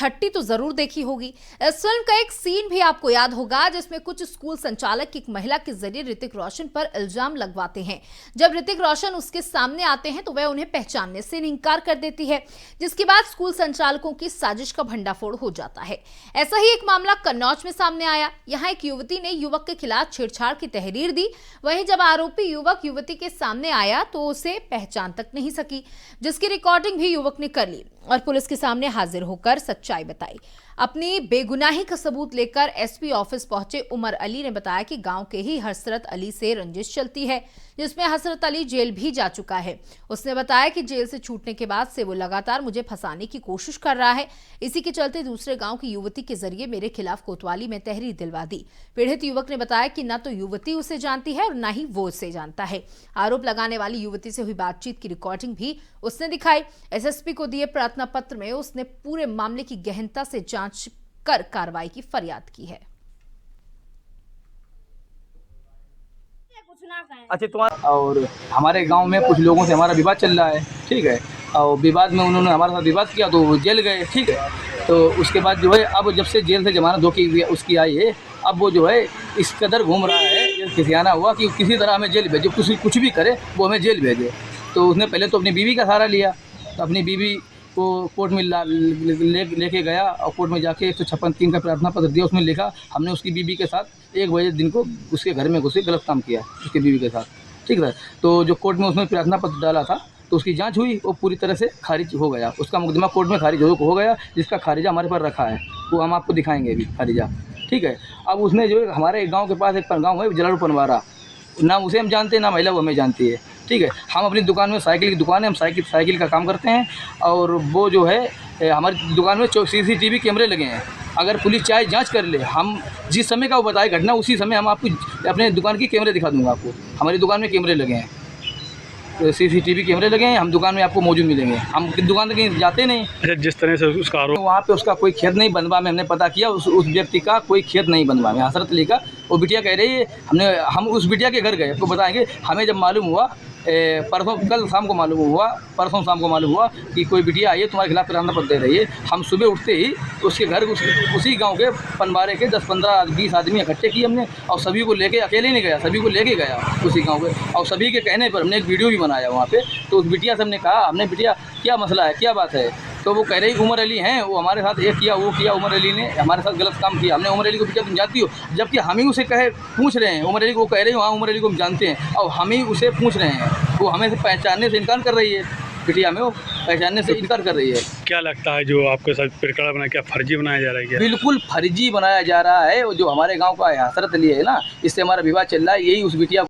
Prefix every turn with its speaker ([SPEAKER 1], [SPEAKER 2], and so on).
[SPEAKER 1] 30 तो जरूर देखी होगी। इस फिल्म का एक सीन भी आपको याद होगा जिसमें कुछ स्कूल संचालक एक महिला के जरिए ऋतिक रोशन पर इल्जाम लगवाते हैं। जब ऋतिक रोशन उसके सामने आते हैं तो वह उन्हें पहचानने से इनकार कर देती है, जिसके बाद स्कूल संचालकों की साजिश का भंडाफोड़ हो जाता है। ऐसा ही एक मामला कन्नौज में सामने आया। यहाँ एक युवती ने युवक के खिलाफ छेड़छाड़ की तहरीर दी। वहीं जब आरोपी युवक युवती के सामने आया तो उसे पहचान तक नहीं सकी, जिसकी रिकॉर्डिंग भी युवक ने कर ली और पुलिस के सामने हाजिर होकर सच्चाई बताई। अपनी बेगुनाही का सबूत लेकर एसपी ऑफिस पहुंचे उमर अली ने बताया कि गांव के ही हसरत अली से रंजिश चलती है, जिसमें हसरत अली जेल भी जा चुका है। उसने बताया कि जेल से छूटने के बाद से वो लगातार मुझे फंसाने की कोशिश कर रहा है। इसी के चलते दूसरे गांव की युवती के जरिए मेरे खिलाफ कोतवाली में तहरीर दिलवा दी। पीड़ित युवक ने बताया कि न तो युवती उसे जानती है और न ही वो उसे जानता है। आरोप लगाने वाली युवती से हुई बातचीत की रिकॉर्डिंग भी उसने दिखाई। एसएसपी को दिए प्रार्थना पत्र में उसने पूरे मामले की गहनता से जांच कर कार्रवाई की फरियाद की है।
[SPEAKER 2] अच्छा, तुम्हारा और हमारे गांव में कुछ लोगों से हमारा विवाद चल रहा है, ठीक है। और विवाद में उन्होंने हमारे साथ विवाद किया तो वो जेल गए, ठीक है। तो उसके बाद जो है अब जब से जेल से जमानत होकर उसकी आई है, अब वो जो है इस कदर घूम रहा है, ये खिसियाना हुआ कि किसी तरह हमें जेल भेजे, कुछ भी करे वो हमें जेल भेजे। तो उसने पहले तो अपनी बीवी का सहारा लिया, तो अपनी बीवी को कोर्ट में लेके गया और कोर्ट में जाके 156(3) का प्रार्थना पत्र दिया। उसमें लिखा हमने उसकी बीवी के साथ 1 बजे दिन को उसके घर में घुसे गलत काम किया उसकी बीवी के साथ, ठीक है। तो जो कोर्ट में उसमें प्रार्थना पत्र डाला था तो उसकी जांच हुई, वो पूरी तरह से खारिज हो गया। उसका मुकदमा कोर्ट में खारिज हो गया, जिसका खारिजा हमारे पास रखा है, वो हम आपको दिखाएंगे अभी खारिजा, ठीक है। अब उसने जो है हमारे गाँव के पास एक गाँव है जलालपुर पनवारा, ना उसे हम जानते हैं ना महिला वो हमें जानती है, ठीक है। हम अपनी दुकान में साइकिल की दुकान है, हम साइकिल का काम करते हैं। और वो जो है हमारी दुकान में CCTV कैमरे लगे हैं। अगर पुलिस चाहे जांच कर ले, हम जिस समय का वो बताए घटना उसी समय हम आपको अपने दुकान की कैमरे दिखा दूंगा। आपको हमारी दुकान में कैमरे लगे हैं, CCTV कैमरे लगे हैं, हम दुकान में आपको मौजूद मिलेंगे। हम दुकान तक कहीं जाते नहीं।
[SPEAKER 3] अच्छा, जिस तरह से उसका आरोप
[SPEAKER 2] वहाँ पे उसका कोई खेत नहीं बनवा में हमने पता किया, उस व्यक्ति का कोई खेत नहीं बनवा में, हसरत अली का। वो बिटिया कह रही है हम उस बिटिया के घर गए, आपको बताएंगे। हमें जब मालूम हुआ परसों शाम को मालूम हुआ कि कोई बिटिया आई है तुम्हारे खिलाफ प्रार्थना पत्र दे रही है। हम सुबह उठते ही उसके घर उसी गांव के पनवारे के 10-15-20 आदमी इकट्ठे किए हमने, और सभी को लेके, अकेले नहीं गया, सभी को लेके गया उसी गांव के। और सभी के कहने पर हमने एक वीडियो भी बनाया वहाँ पे। तो उस बिटिया से हमने कहा, हमने बिटिया क्या मसला है, क्या बात है। तो वो कह रही उमर अली हैं, वो हमारे साथ ये किया वो किया, उमर अली ने हमारे साथ गलत काम किया। हमने उमर अली को बिटिया तुम जानती हो, जबकि हम ही उसे पूछ रहे हैं। उमर अली को कह रही हो हाँ उमर अली को हम जानते हैं, और हम ही उसे पूछ रहे हैं। वो हमें से पहचानने से इनकार कर रही है, बिटिया में वो पहचानने से इनकार कर रही है।
[SPEAKER 3] क्या लगता है जो आपके साथ प्रकरण बना, क्या फर्जी बनाया जा रहा है? क्या
[SPEAKER 2] बिल्कुल फर्जी बनाया जा रहा है। जो हमारे गाँव का हसरत अली है ना, इससे हमारा विवाद चल रहा है। यही उस बिटिया